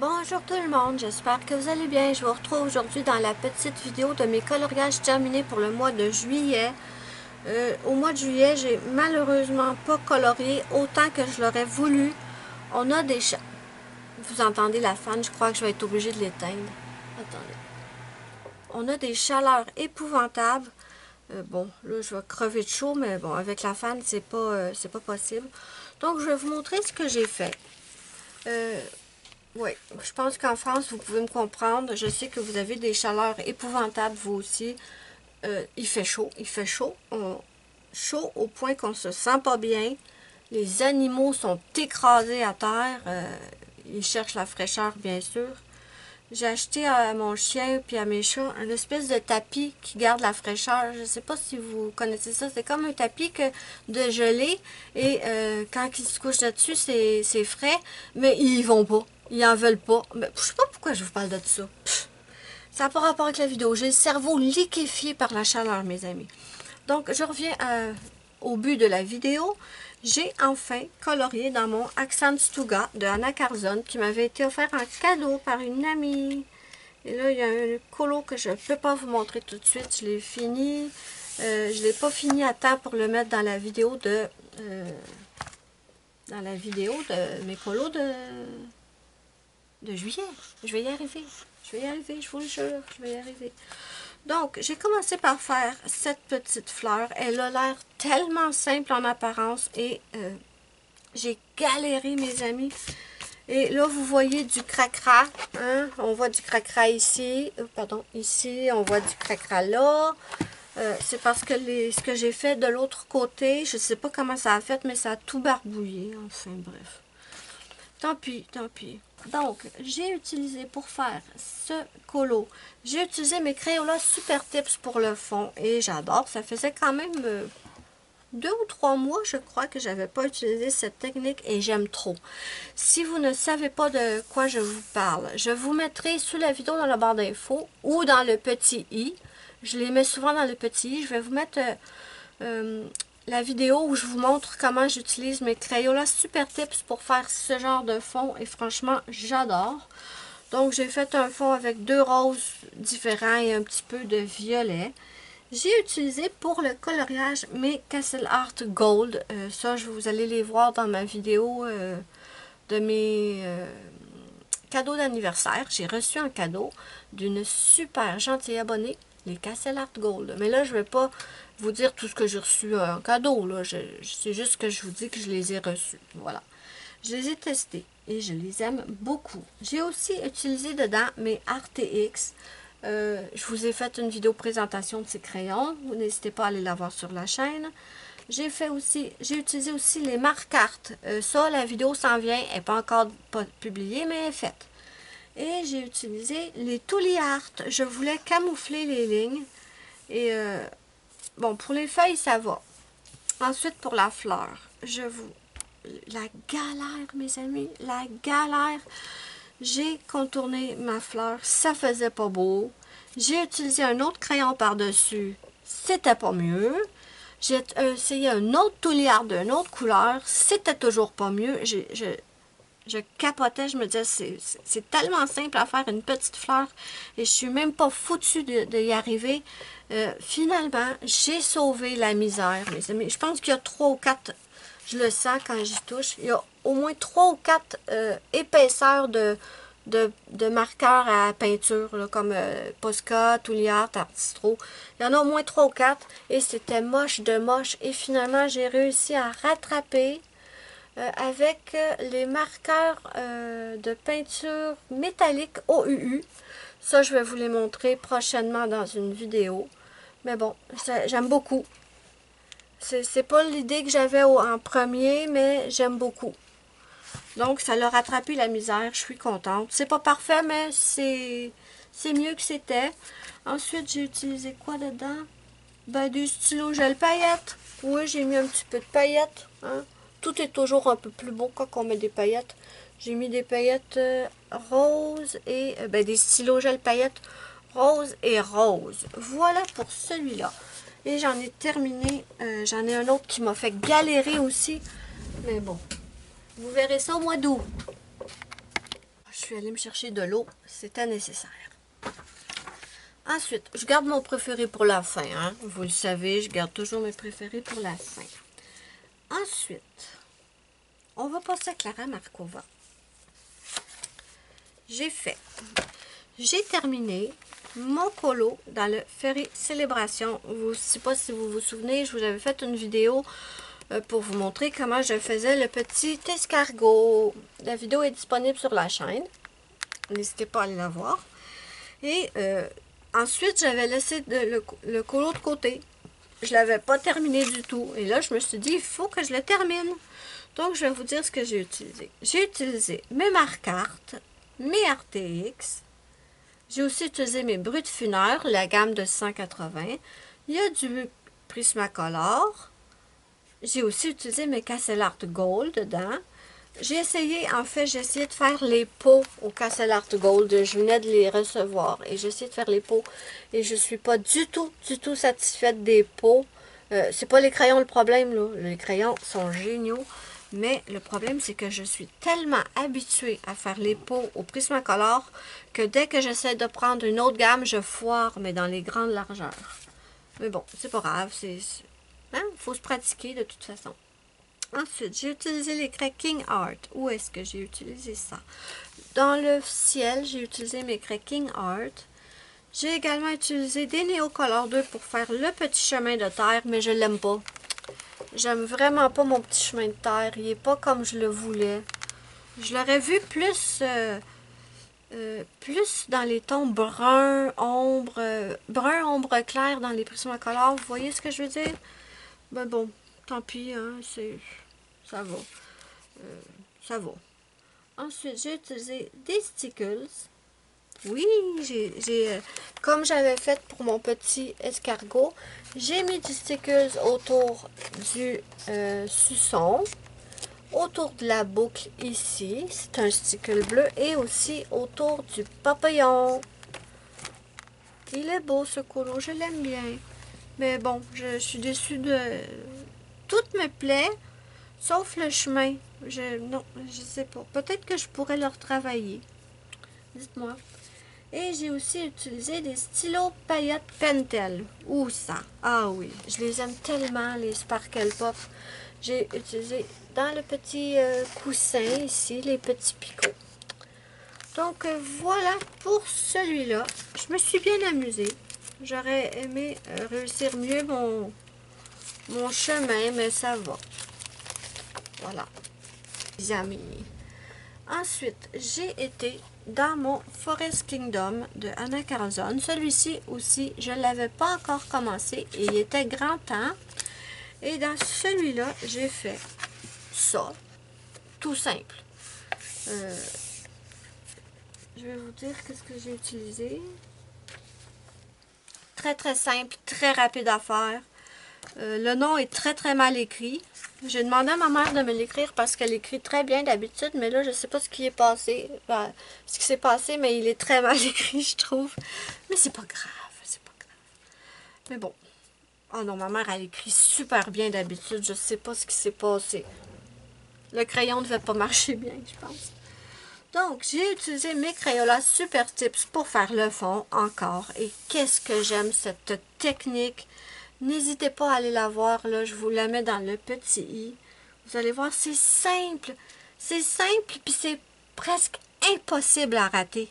Bonjour tout le monde, j'espère que vous allez bien. Je vous retrouve aujourd'hui dans la petite vidéo de mes coloriages terminés pour le mois de juillet. Au mois de juillet, j'ai malheureusement pas colorié autant que je l'aurais voulu. On a des... Vous entendez la fan, je crois que je vais être obligée de l'éteindre. Attendez. On a des chaleurs épouvantables. Bon, là, je vais crever de chaud, mais bon, avec la fan, c'est pas possible. Donc, je vais vous montrer ce que j'ai fait. Oui, je pense qu'en France, vous pouvez me comprendre. Je sais que vous avez des chaleurs épouvantables, vous aussi. Il fait chaud, chaud au point qu'on se sent pas bien. Les animaux sont écrasés à terre. Ils cherchent la fraîcheur, bien sûr. J'ai acheté à mon chien puis à mes chats un espèce de tapis qui garde la fraîcheur. Je ne sais pas si vous connaissez ça. C'est comme un tapis de gelée et quand ils se couchent là-dessus, c'est frais, mais ils y vont pas. Ils en veulent pas. Mais je sais pas pourquoi je vous parle de ça. Ça n'a pas rapport avec la vidéo. J'ai le cerveau liquéfié par la chaleur, mes amis. Donc, je reviens au but de la vidéo. J'ai enfin colorié dans mon Accent Stuga de Anna Carzon qui m'avait été offert en cadeau par une amie. Et là, il y a un colo que je ne peux pas vous montrer tout de suite. Je l'ai fini. Je ne l'ai pas fini à temps pour le mettre dans la vidéo de mes colos de juillet. Je vais y arriver. Je vais y arriver, je vous le jure. Je vais y arriver. Donc, j'ai commencé par faire cette petite fleur. Elle a l'air tellement simple en apparence et j'ai galéré, mes amis. Et là, vous voyez du cracra. Hein? On voit du cracra ici. Pardon, ici. On voit du cracra là. C'est parce que ce que j'ai fait de l'autre côté, je ne sais pas comment ça a fait, mais ça a tout barbouillé. Enfin, bref. Tant pis, tant pis. Donc, j'ai utilisé pour faire ce colo, j'ai utilisé mes Crayolas Super Tips pour le fond et j'adore. Ça faisait quand même 2 ou 3 mois, je crois, que j'avais pas utilisé cette technique et j'aime trop. Si vous ne savez pas de quoi je vous parle, je vous mettrai sous la vidéo dans la barre d'infos ou dans le petit i. Je les mets souvent dans le petit i. Je vais vous mettre la vidéo où je vous montre comment j'utilise mes Crayolas Super Tips pour faire ce genre de fond et franchement, j'adore. Donc, j'ai fait un fond avec 2 roses différents et un petit peu de violet. J'ai utilisé pour le coloriage mes Castle Art Gold. Ça, vous allez les voir dans ma vidéo de mes cadeaux d'anniversaire. J'ai reçu un cadeau d'une super gentille abonnée, les Castle Art Gold. Mais là, je ne vais pas vous dire tout ce que j'ai reçu en cadeau. C'est juste que je vous dis que je les ai reçus. Voilà. Je les ai testés et je les aime beaucoup. J'ai aussi utilisé dedans mes RTX. Je vous ai fait une vidéo présentation de ces crayons. N'hésitez pas à aller la voir sur la chaîne. J'ai utilisé aussi les marque-cartes. Ça, la vidéo s'en vient. Elle n'est pas encore publiée, mais elle est faite. Et j'ai utilisé les Tooly Art. Je voulais camoufler les lignes. Et bon, pour les feuilles, ça va. Ensuite, pour la fleur, la galère, mes amis, la galère. J'ai contourné ma fleur, ça faisait pas beau. J'ai utilisé un autre crayon par-dessus, c'était pas mieux. J'ai essayé un autre Tooly Art d'une autre couleur, c'était toujours pas mieux. Je capotais, je me disais, c'est tellement simple à faire une petite fleur et je suis même pas foutue d'y arriver. Finalement, j'ai sauvé la misère, mes amis. Je pense qu'il y a 3 ou 4, je le sens quand j'y touche, il y a au moins 3 ou 4 épaisseurs de marqueurs à peinture, là, comme Posca, Tooly Art, Artistro. Il y en a au moins 3 ou 4 et c'était moche de moche. Et finalement, j'ai réussi à rattraper avec les marqueurs de peinture métallique OUU. Ça, je vais vous les montrer prochainement dans une vidéo. Mais bon, j'aime beaucoup. C'est pas l'idée que j'avais en premier, mais j'aime beaucoup. Donc, ça l'a rattrapé la misère. Je suis contente. C'est pas parfait, mais c'est mieux que c'était. Ensuite, j'ai utilisé quoi dedans? Ben, des stylos gel paillettes. Oui, j'ai mis un petit peu de paillettes. Hein? Tout est toujours un peu plus beau quand on met des paillettes. J'ai mis des paillettes roses et ben, des stylos gel paillettes rose et rose. Voilà pour celui-là. Et j'en ai terminé. J'en ai un autre qui m'a fait galérer aussi. Mais bon, vous verrez ça au mois d'août. Je suis allée me chercher de l'eau, c'était nécessaire. Ensuite, je garde mon préféré pour la fin, hein. Vous le savez, je garde toujours mes préférés pour la fin. Ensuite, on va passer à Clara Markova. J'ai terminé mon colo dans le Fairy Célébration. Je ne sais pas si vous vous souvenez, je vous avais fait une vidéo pour vous montrer comment je faisais le petit escargot. La vidéo est disponible sur la chaîne. N'hésitez pas à aller la voir. Et ensuite, j'avais laissé le colo de côté. Je ne l'avais pas terminé du tout. Et là, je me suis dit, il faut que je le termine. Donc, je vais vous dire ce que j'ai utilisé. J'ai utilisé mes marque-cartes, mes RTX. J'ai aussi utilisé mes Brutfunner, la gamme de 180. Il y a du Prismacolor. J'ai aussi utilisé mes Castellart Gold dedans. J'ai essayé de faire les pots au Castellart Gold. Je venais de les recevoir et j'ai essayé de faire les pots. Et je ne suis pas du tout satisfaite des pots. C'est pas les crayons le problème, là. Les crayons sont géniaux. Mais le problème, c'est que je suis tellement habituée à faire les pots au Prismacolor que dès que j'essaie de prendre une autre gamme, je foire, mais dans les grandes largeurs. Mais bon, c'est pas grave. Faut se pratiquer de toute façon. Ensuite, j'ai utilisé les Cracking Art. Où est-ce que j'ai utilisé ça? Dans le ciel, j'ai utilisé mes Cracking Art. J'ai également utilisé des Neocolor 2 pour faire le petit chemin de terre, mais je l'aime pas. J'aime vraiment pas mon petit chemin de terre. Il n'est pas comme je le voulais. Je l'aurais vu plus dans les tons brun, ombre clair dans les Prismacolor. Vous voyez ce que je veux dire? Ben bon, tant pis, hein, ça va. Ça va. Ensuite, j'ai utilisé des stickers. Oui, comme j'avais fait pour mon petit escargot, j'ai mis du stickers autour du suçon, autour de la boucle ici, c'est un sticker bleu, et aussi autour du papillon. Il est beau ce colo, je l'aime bien. Mais bon, je suis déçue de... Tout me plaît, sauf le chemin. Non, je sais pas. Peut-être que je pourrais le retravailler. Dites-moi. Et j'ai aussi utilisé des stylos paillettes Pentel. Où ça? Ah oui, je les aime tellement, les Sparkle Pop. J'ai utilisé dans le petit coussin ici, les petits picots. Donc voilà pour celui-là. Je me suis bien amusée. J'aurais aimé réussir mieux mon chemin, mais ça va. Voilà, les amis. Ensuite, j'ai été dans mon Forest Kingdom de Anna Carlson. Celui-ci aussi, je ne l'avais pas encore commencé et il était grand temps. Et dans celui-là, j'ai fait ça, tout simple. Je vais vous dire qu'est-ce que j'ai utilisé. Très simple, très rapide à faire. Le nom est très mal écrit. J'ai demandé à ma mère de me l'écrire parce qu'elle écrit très bien d'habitude, mais là, je ne sais pas ce qui est passé. Ce qui s'est passé, mais il est très mal écrit, je trouve. Mais c'est pas grave, c'est pas grave. Mais bon. Oh non, ma mère, elle écrit super bien d'habitude. Je ne sais pas ce qui s'est passé. Le crayon ne devait pas marcher bien, je pense. Donc, j'ai utilisé mes Crayolas Super Tips pour faire le fond encore. Et qu'est-ce que j'aime cette technique. N'hésitez pas à aller la voir, là, je vous la mets dans le petit i. Vous allez voir, c'est simple. C'est simple, puis c'est presque impossible à rater.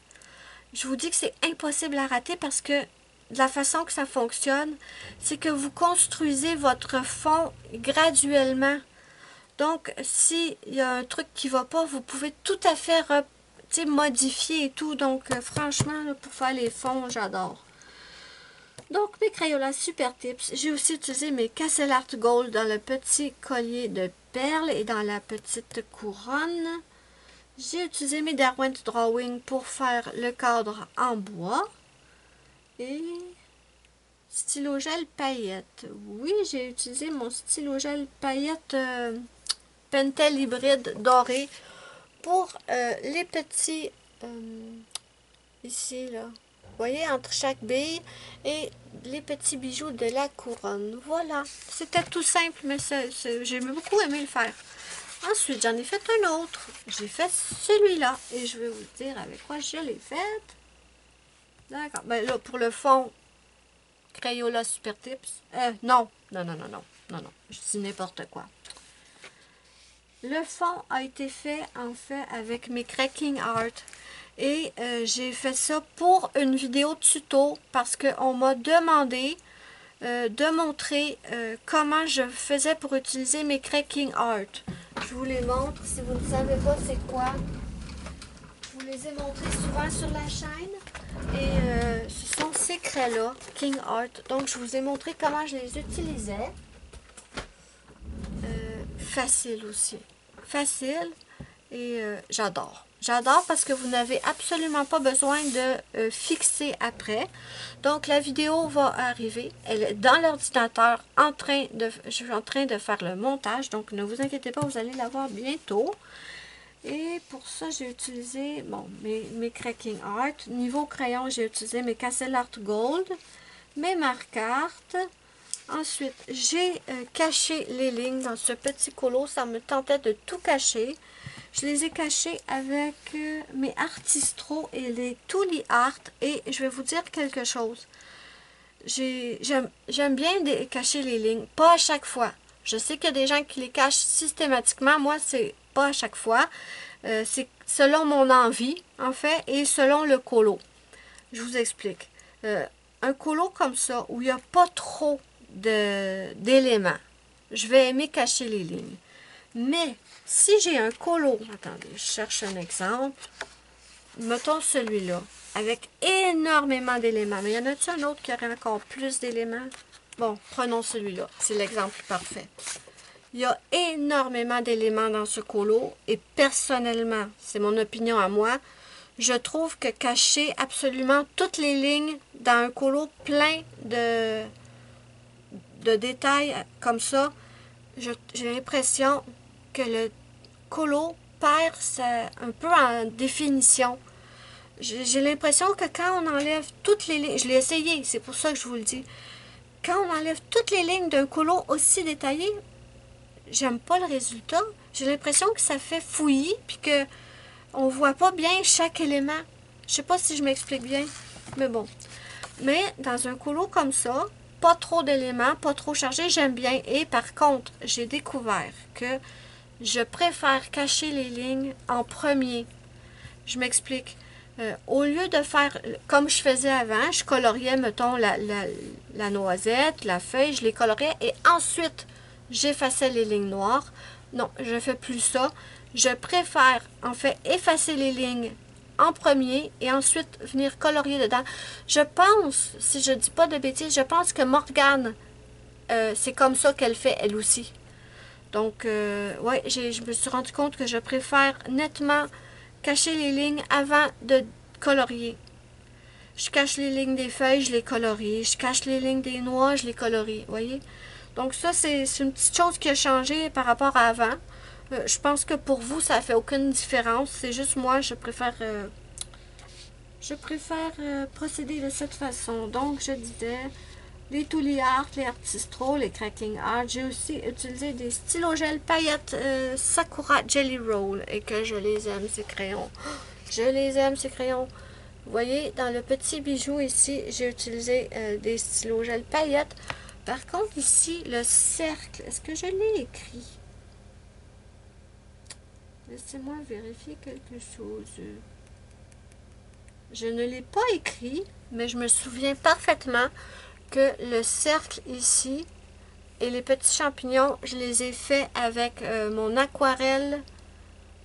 Je vous dis que c'est impossible à rater parce que de la façon que ça fonctionne, c'est que vous construisez votre fond graduellement. Donc, s'il y a un truc qui ne va pas, vous pouvez tout à fait modifier et tout. Donc, franchement, là, pour faire les fonds, j'adore. Donc, mes Crayolas Super Tips. J'ai aussi utilisé mes Castellart Gold dans le petit collier de perles et dans la petite couronne. J'ai utilisé mes Derwent Drawing pour faire le cadre en bois. Et stylo gel paillettes. Oui, j'ai utilisé mon stylo gel paillettes Pentel hybride doré pour les petits... ici, là. Vous voyez, entre chaque bille et les petits bijoux de la couronne. Voilà. C'était tout simple, mais j'ai beaucoup aimé le faire. Ensuite, j'en ai fait un autre. J'ai fait celui-là. Et je vais vous dire avec quoi je l'ai fait. D'accord. Ben là, pour le fond, Crayola Super Tips. Non. Non, non, non, non. Non, non. Je dis n'importe quoi. Le fond a été fait, en fait, avec mes Cracking Art. Et j'ai fait ça pour une vidéo tuto parce qu'on m'a demandé de montrer comment je faisais pour utiliser mes Cracking Art. Je vous les montre. Si vous ne savez pas c'est quoi, je vous les ai montrés souvent sur la chaîne. Et ce sont ces craies-là, King Art. Donc, je vous ai montré comment je les utilisais. Facile aussi. Facile. Et j'adore. J'adore parce que vous n'avez absolument pas besoin de fixer après. Donc, la vidéo va arriver. Elle est dans l'ordinateur. Je suis en train de faire le montage. Donc, ne vous inquiétez pas, vous allez la voir bientôt. Et pour ça, j'ai utilisé mes Cracking Art. Niveau crayon, j'ai utilisé mes Castle Art Gold, mes marqueurs. Ensuite, j'ai caché les lignes dans ce petit colo. Ça me tentait de tout cacher. Je les ai cachés avec mes Artistro et les Tooly Art. Et je vais vous dire quelque chose. J'aime bien cacher les lignes. Pas à chaque fois. Je sais qu'il y a des gens qui les cachent systématiquement. Moi, c'est pas à chaque fois. C'est selon mon envie, en fait, et selon le colo. Je vous explique. Un colo comme ça, où il n'y a pas trop d'éléments, je vais aimer cacher les lignes. Mais, si j'ai un colo, attendez, je cherche un exemple. Mettons celui-là, avec énormément d'éléments. Mais y en a-t-il un autre qui aurait encore plus d'éléments? Bon, prenons celui-là. C'est l'exemple parfait. Il y a énormément d'éléments dans ce colo et personnellement, c'est mon opinion à moi, je trouve que cacher absolument toutes les lignes dans un colo plein de détails comme ça, j'ai l'impression que le colo perd un peu en définition. J'ai l'impression que quand on enlève toutes les lignes, je l'ai essayé, c'est pour ça que je vous le dis, quand on enlève toutes les lignes d'un colo aussi détaillé, j'aime pas le résultat. J'ai l'impression que ça fait fouillis puis que on voit pas bien chaque élément. Je sais pas si je m'explique bien, mais bon. Mais dans un colo comme ça, pas trop d'éléments, pas trop chargé, j'aime bien. Et par contre, j'ai découvert que je préfère cacher les lignes en premier. Je m'explique. Au lieu de faire comme je faisais avant, je coloriais, mettons, la noisette, la feuille, je les coloriais et ensuite j'effaçais les lignes noires. Non, je ne fais plus ça. Je préfère, en fait, effacer les lignes en premier et ensuite venir colorier dedans. Je pense, si je ne dis pas de bêtises, je pense que Morgane, c'est comme ça qu'elle fait, elle aussi. Donc, ouais, je me suis rendu compte que je préfère nettement cacher les lignes avant de colorier. Je cache les lignes des feuilles, je les colorie. Je cache les lignes des noix, je les colorie. Voyez? Donc ça, c'est une petite chose qui a changé par rapport à avant. Je pense que pour vous, ça ne fait aucune différence. C'est juste moi, je préfère procéder de cette façon. Donc, je disais, les Tooly Art, les Artistro, les Cracking Art. J'ai aussi utilisé des stylos gel paillettes Sakura Jelly Roll et que je les aime, ces crayons. Je les aime, ces crayons. Vous voyez, dans le petit bijou ici, j'ai utilisé des stylos gel paillettes. Par contre, ici, le cercle, est-ce que je l'ai écrit? Laissez-moi vérifier quelque chose. Je ne l'ai pas écrit, mais je me souviens parfaitement que le cercle ici et les petits champignons, je les ai faits avec mon aquarelle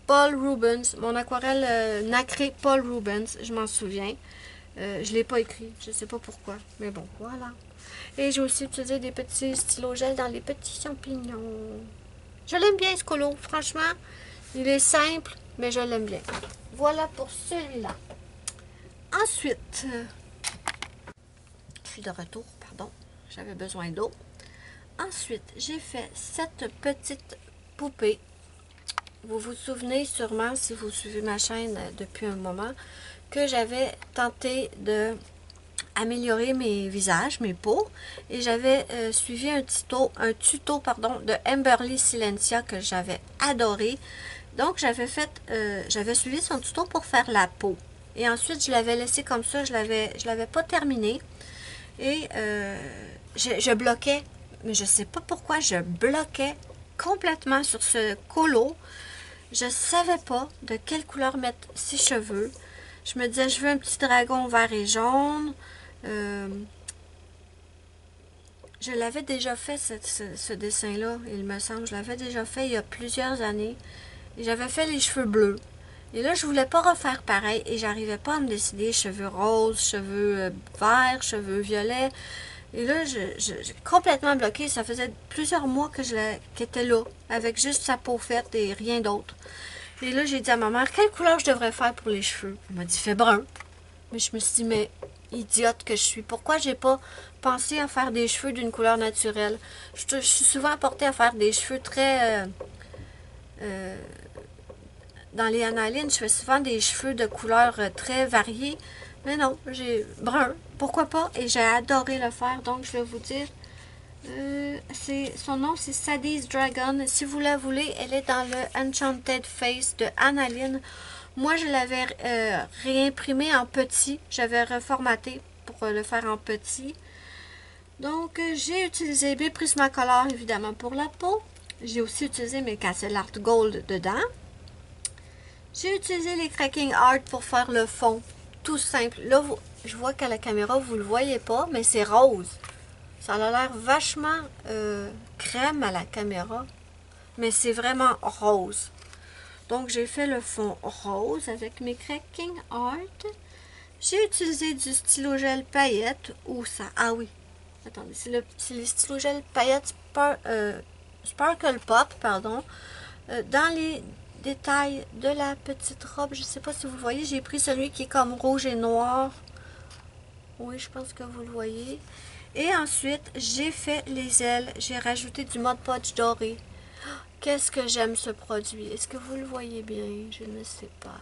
Paul Rubens, mon aquarelle nacrée Paul Rubens, je m'en souviens. Je ne l'ai pas écrit, je ne sais pas pourquoi, mais bon, voilà. Et j'ai aussi utilisé des petits stylos gel dans les petits champignons. Je l'aime bien ce colo, franchement. Il est simple, mais je l'aime bien. Voilà pour celui-là. Ensuite, je suis de retour, pardon. J'avais besoin d'eau. Ensuite, j'ai fait cette petite poupée. Vous vous souvenez sûrement, si vous suivez ma chaîne depuis un moment, que j'avais tenté de améliorer mes visages, mes peaux. Et j'avais suivi un tuto pardon, de Amberly Silencia que j'avais adoré. Donc, j'avais suivi son tuto pour faire la peau. Et ensuite, je l'avais laissé comme ça, je l'avais pas terminé. Et je bloquais, mais je sais pas pourquoi, je bloquais complètement sur ce colo. Je savais pas de quelle couleur mettre ses cheveux. Je me disais, je veux un petit dragon vert et jaune. Je l'avais déjà fait, ce dessin-là, il me semble. Je l'avais déjà fait il y a plusieurs années. Et j'avais fait les cheveux bleus. Et là, je voulais pas refaire pareil. Et j'arrivais pas à me décider. Cheveux roses, cheveux verts, cheveux violets. Et là, j'ai complètement bloqué. Ça faisait plusieurs mois que qu'elle était là, avec juste sa peau faite et rien d'autre. Et là, j'ai dit à ma mère, quelle couleur je devrais faire pour les cheveux? Elle m'a dit, fais brun. Mais je me suis dit, mais idiote que je suis, pourquoi j'ai pas pensé à faire des cheveux d'une couleur naturelle? Je suis souvent portée à faire des cheveux très... dans les Annalines, je fais souvent des cheveux de couleurs très variées. Mais non, j'ai brun. Pourquoi pas? Et j'ai adoré le faire. Donc, je vais vous dire... son nom, c'est Sadie's Dragon. Si vous la voulez, elle est dans le Enchanted Face de Annaline. Moi, je l'avais réimprimé en petit. J'avais reformaté pour le faire en petit. Donc, j'ai utilisé mes Prismacolor, évidemment, pour la peau. J'ai aussi utilisé mes Castle Art Gold dedans. J'ai utilisé les Cracking Art pour faire le fond. Tout simple. Là, je vois qu'à la caméra, vous ne le voyez pas, mais c'est rose. Ça a l'air vachement crème à la caméra, mais c'est vraiment rose. Donc, j'ai fait le fond rose avec mes Cracking Art. J'ai utilisé du stylo gel paillettes ou ça... Ah oui, attendez, c'est les stylo gel paillettes Sparkle Pop, pardon. Dans les détails de la petite robe, je ne sais pas si vous le voyez, j'ai pris celui qui est comme rouge et noir. Oui, je pense que vous le voyez. Et ensuite, j'ai fait les ailes. J'ai rajouté du Mod Podge doré. Qu'est-ce que j'aime ce produit. Est-ce que vous le voyez bien? Je ne sais pas.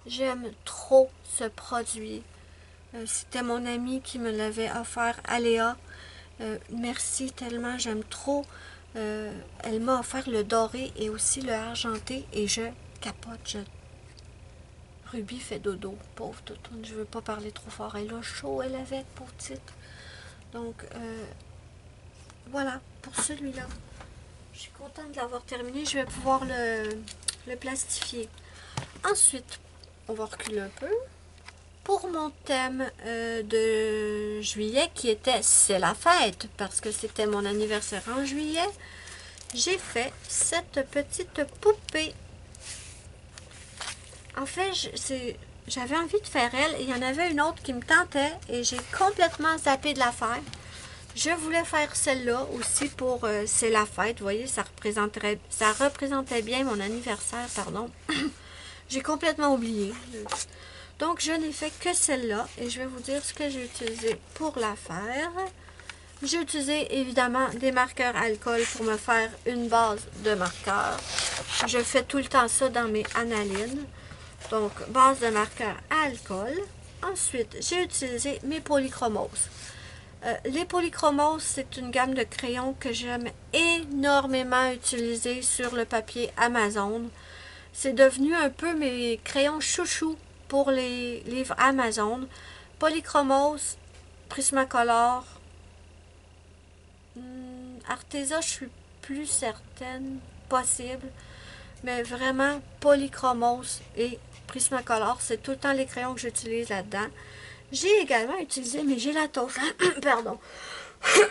J'aime trop ce produit. C'était mon amie qui me l'avait offert, Aléa. Merci tellement, j'aime trop. Elle m'a offert le doré et aussi le argenté et je capote. Ruby fait dodo, pauvre toutoune. Je veux pas parler trop fort. Elle a chaud, elle avec, pauvre petite. Donc, voilà, pour celui-là. Je suis contente de l'avoir terminé. Je vais pouvoir le plastifier. Ensuite, on va reculer un peu. Pour mon thème de juillet, qui était C'est la fête, parce que c'était mon anniversaire en juillet, j'ai fait cette petite poupée. En fait, j'avais envie de faire elle, et il y en avait une autre qui me tentait, et j'ai complètement zappé de la faire. Je voulais faire celle-là aussi pour C'est la fête. Vous voyez, ça représentait bien mon anniversaire, pardon. J'ai complètement oublié. Donc, je n'ai fait que celle-là. Et je vais vous dire ce que j'ai utilisé pour la faire. J'ai utilisé, évidemment, des marqueurs alcool pour me faire une base de marqueur. Je fais tout le temps ça dans mes Annalines. Donc, base de marqueur alcool. Ensuite, j'ai utilisé mes polychromoses. Les polychromoses, c'est une gamme de crayons que j'aime énormément utiliser sur le papier Amazon. C'est devenu un peu mes crayons chouchou pour les livres Amazon. Polychromose, Prismacolor, Arteza, je suis plus certaine, possible. Mais vraiment, Polychromose et Prismacolor, c'est tout le temps les crayons que j'utilise là-dedans. J'ai également utilisé mes gélatos. Pardon.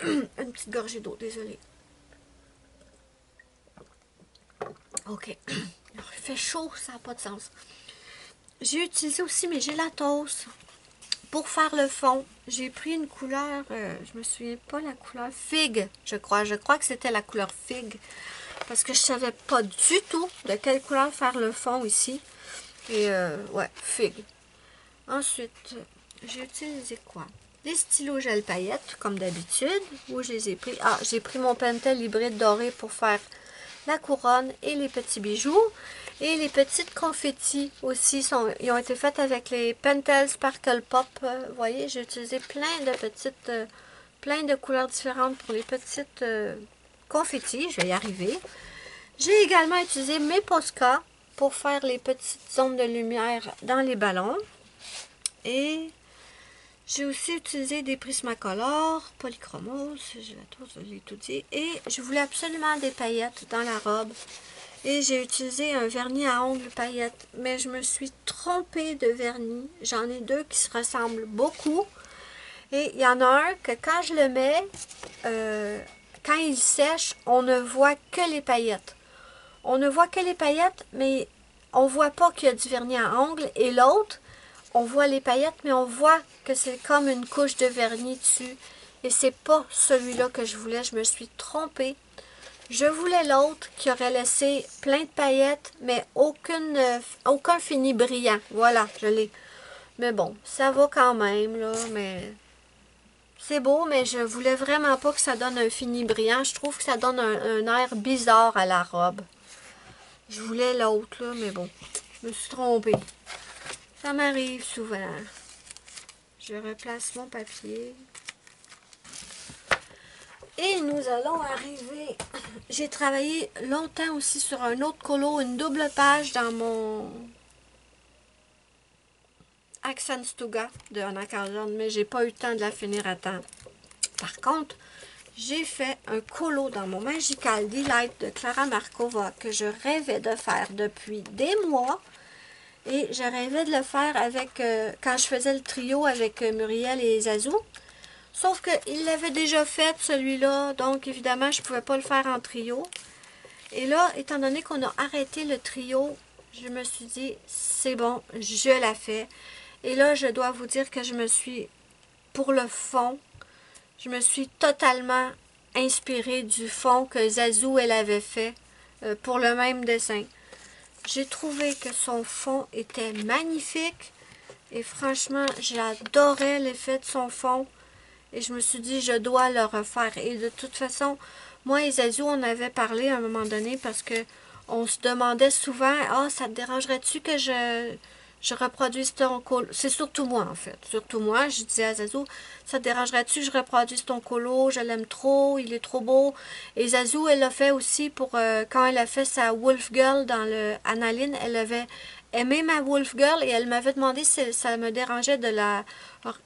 Une petite gorgée d'eau, désolée. Ok. Il fait chaud, ça n'a pas de sens. J'ai utilisé aussi mes gélatos pour faire le fond. J'ai pris une couleur, je me souviens pas la couleur, figue, je crois. Je crois que c'était la couleur figue. Parce que je savais pas du tout de quelle couleur faire le fond ici. Et ouais, figue. Ensuite, j'ai utilisé quoi? Des stylos gel paillettes, comme d'habitude. Où je les ai pris? Ah, j'ai pris mon Pentel hybride doré pour faire la couronne et les petits bijoux. Et les petites confettis aussi, ils ont été faites avec les Pentel Sparkle Pop. Vous voyez, j'ai utilisé plein de petites, plein de couleurs différentes pour les petites confettis. Je vais y arriver. J'ai également utilisé mes Posca pour faire les petites zones de lumière dans les ballons. Et j'ai aussi utilisé des Prismacolor, Polychromos, je l'ai tout dit. Et je voulais absolument des paillettes dans la robe. Et j'ai utilisé un vernis à ongles paillettes. Mais je me suis trompée de vernis. J'en ai deux qui se ressemblent beaucoup. Et il y en a un que quand je le mets, quand il sèche, on ne voit que les paillettes. On ne voit que les paillettes, mais on ne voit pas qu'il y a du vernis à ongles. Et l'autre, on voit les paillettes, mais on voit que c'est comme une couche de vernis dessus. Et c'est pas celui-là que je voulais. Je me suis trompée. Je voulais l'autre qui aurait laissé plein de paillettes, mais aucun fini brillant. Voilà, je l'ai. Mais bon, ça va quand même, là, mais... C'est beau, mais je voulais vraiment pas que ça donne un fini brillant. Je trouve que ça donne un air bizarre à la robe. Je voulais l'autre, là, mais bon, je me suis trompée. Ça m'arrive souvent. Je replace mon papier. Et nous allons arriver... J'ai travaillé longtemps aussi sur un autre colo, une double page dans mon Accent Stuga de Anna Carlson, mais j'ai pas eu le temps de la finir à temps. Par contre, j'ai fait un colo dans mon Magical Delight de Clara Markova que je rêvais de faire depuis des mois. Et je rêvais de le faire avec quand je faisais le trio avec Muriel et Zazou. Sauf qu'il l'avait déjà fait, celui-là, donc évidemment, je ne pouvais pas le faire en trio. Et là, étant donné qu'on a arrêté le trio, je me suis dit, c'est bon, je la fais. Et là, je dois vous dire que je me suis, pour le fond, je me suis totalement inspirée du fond que Zazou, elle avait fait pour le même dessin. J'ai trouvé que son fond était magnifique. Et franchement, j'adorais l'effet de son fond. Et je me suis dit, je dois le refaire. Et de toute façon, moi et Zazou, on avait parlé à un moment donné parce que on se demandait souvent, ah, ça te dérangerait-tu que je reproduise ton colo? C'est surtout moi, en fait. Surtout moi, je disais à Zazou, ça te dérangerait-tu que je reproduise ton colo? Je l'aime trop, il est trop beau. Et Zazou, elle l'a fait aussi pour, quand elle a fait sa Wolf Girl dans le Analine, elle avait aimé ma Wolf Girl et elle m'avait demandé si ça me dérangeait de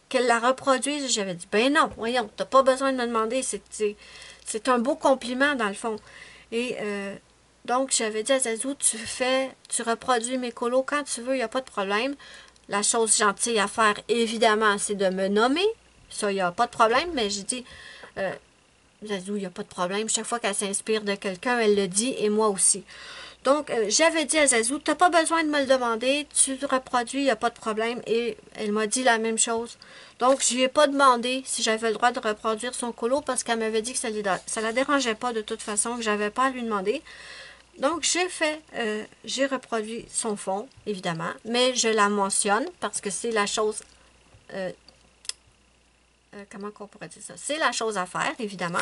qu'elle la reproduise. J'avais dit, ben non, voyons, t'as pas besoin de me demander, c'est un beau compliment dans le fond. Et donc, j'avais dit à Zazou, tu reproduis mes colos quand tu veux, il n'y a pas de problème. La chose gentille à faire, évidemment, c'est de me nommer. Ça, il n'y a pas de problème, mais j'ai dit, Zazou, il n'y a pas de problème. Chaque fois qu'elle s'inspire de quelqu'un, elle le dit, et moi aussi. Donc, j'avais dit à Zazou, tu n'as pas besoin de me le demander, tu le reproduis, il n'y a pas de problème. Et elle m'a dit la même chose. Donc, je lui ai pas demandé si j'avais le droit de reproduire son colo parce qu'elle m'avait dit que ça ne la dérangeait pas de toute façon, que j'avais pas à lui demander. Donc, j'ai reproduit son fond, évidemment, mais je la mentionne parce que c'est la chose... comment on pourrait dire ça? C'est la chose à faire, évidemment.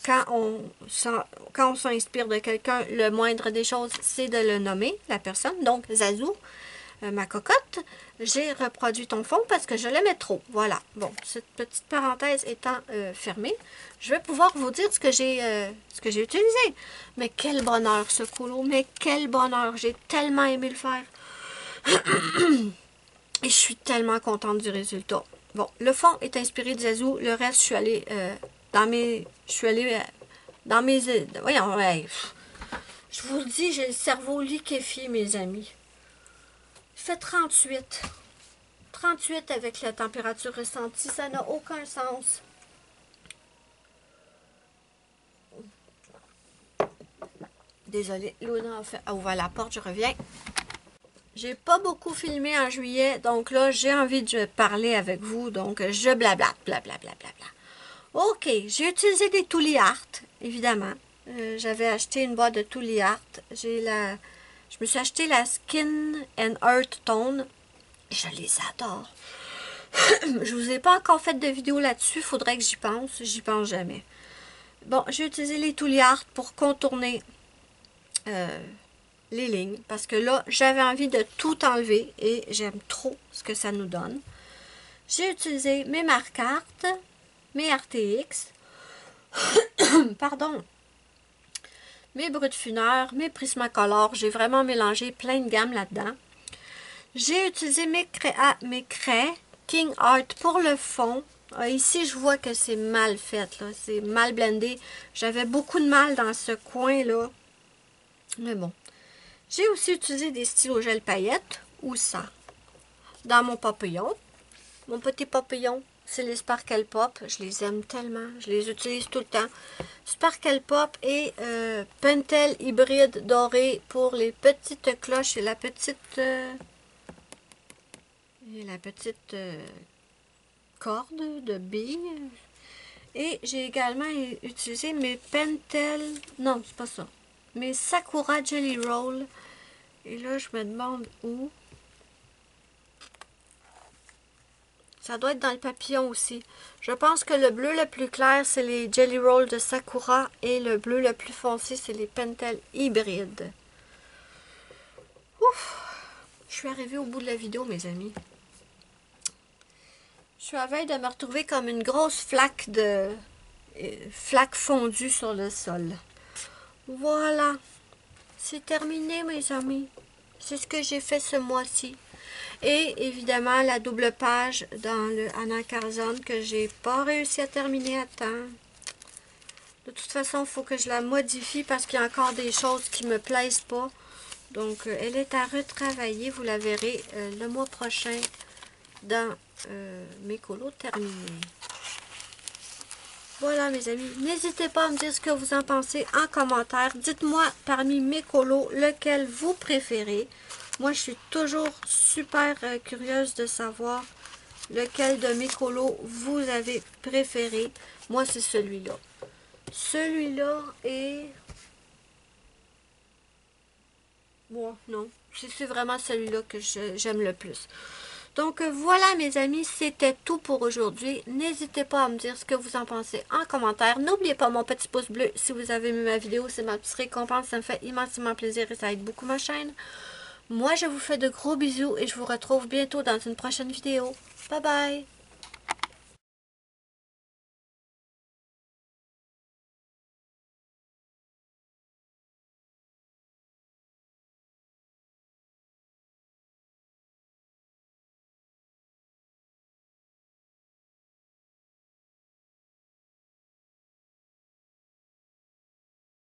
Quand on s'inspire de quelqu'un, le moindre des choses, c'est de le nommer, la personne. Donc, Zazou, ma cocotte, j'ai reproduit ton fond parce que je l'aimais trop. Voilà. Bon, cette petite parenthèse étant fermée, je vais pouvoir vous dire ce que j'ai utilisé. Mais quel bonheur, ce colo! Mais quel bonheur! J'ai tellement aimé le faire. Et je suis tellement contente du résultat. Bon, le fond est inspiré de Zazou. Le reste, je suis allée dans mes... Voyons, ouais. Je vous le dis, j'ai le cerveau liquéfié, mes amis. Il fait 38. 38 avec la température ressentie, ça n'a aucun sens. Désolée, Luna a ouvert la porte, je reviens. J'ai pas beaucoup filmé en juillet, donc là, j'ai envie de parler avec vous, donc je blablate, blablabla. Ok, j'ai utilisé des Tooly Art, évidemment. J'avais acheté une boîte de Tooly Art. Je me suis acheté la Skin and Earth Tone. Je les adore. Je vous ai pas encore fait de vidéo là-dessus, faudrait que j'y pense. J'y pense jamais. Bon, j'ai utilisé les Tooly Art pour contourner les lignes. Parce que là, j'avais envie de tout enlever et j'aime trop ce que ça nous donne. J'ai utilisé mes marque-cartes, mes RTX, pardon, mes brutes funeurs, mes Prismacolor. J'ai vraiment mélangé plein de gammes là-dedans. J'ai utilisé mes craies King Art pour le fond. Ici, je vois que c'est mal fait, là. C'est mal blendé. J'avais beaucoup de mal dans ce coin-là. Mais bon. J'ai aussi utilisé des stylos gel paillettes, ou ça, dans mon papillon. Mon petit papillon, c'est les Sparkle Pop. Je les aime tellement. Je les utilise tout le temps. Sparkle Pop et Pentel hybride doré pour les petites cloches et la petite... corde de billes. Et j'ai également utilisé mes Pentel... Non, c'est pas ça. Mes Sakura Jelly Roll. Et là, je me demande où. Ça doit être dans le papillon aussi. Je pense que le bleu le plus clair, c'est les Jelly Rolls de Sakura. Et le bleu le plus foncé, c'est les Pentel hybrides. Ouf! Je suis arrivée au bout de la vidéo, mes amis. Je suis à veille de me retrouver comme une grosse flaque fondue sur le sol. Voilà. C'est terminé, mes amis. C'est ce que j'ai fait ce mois-ci. Et évidemment, la double page dans le Anna Carzon que j'ai pas réussi à terminer à temps. De toute façon, il faut que je la modifie parce qu'il y a encore des choses qui me plaisent pas. Donc, elle est à retravailler. Vous la verrez le mois prochain dans mes colos terminés. Voilà, mes amis. N'hésitez pas à me dire ce que vous en pensez en commentaire. Dites-moi parmi mes colos lequel vous préférez. Moi, je suis toujours super curieuse de savoir lequel de mes colos vous avez préféré. Moi, c'est celui-là. Celui-là est... Bon, non. C'est vraiment celui-là que j'aime le plus. Donc voilà mes amis, c'était tout pour aujourd'hui. N'hésitez pas à me dire ce que vous en pensez en commentaire. N'oubliez pas mon petit pouce bleu si vous avez aimé ma vidéo. C'est ma petite récompense, ça me fait immensément plaisir et ça aide beaucoup ma chaîne. Moi je vous fais de gros bisous et je vous retrouve bientôt dans une prochaine vidéo. Bye bye!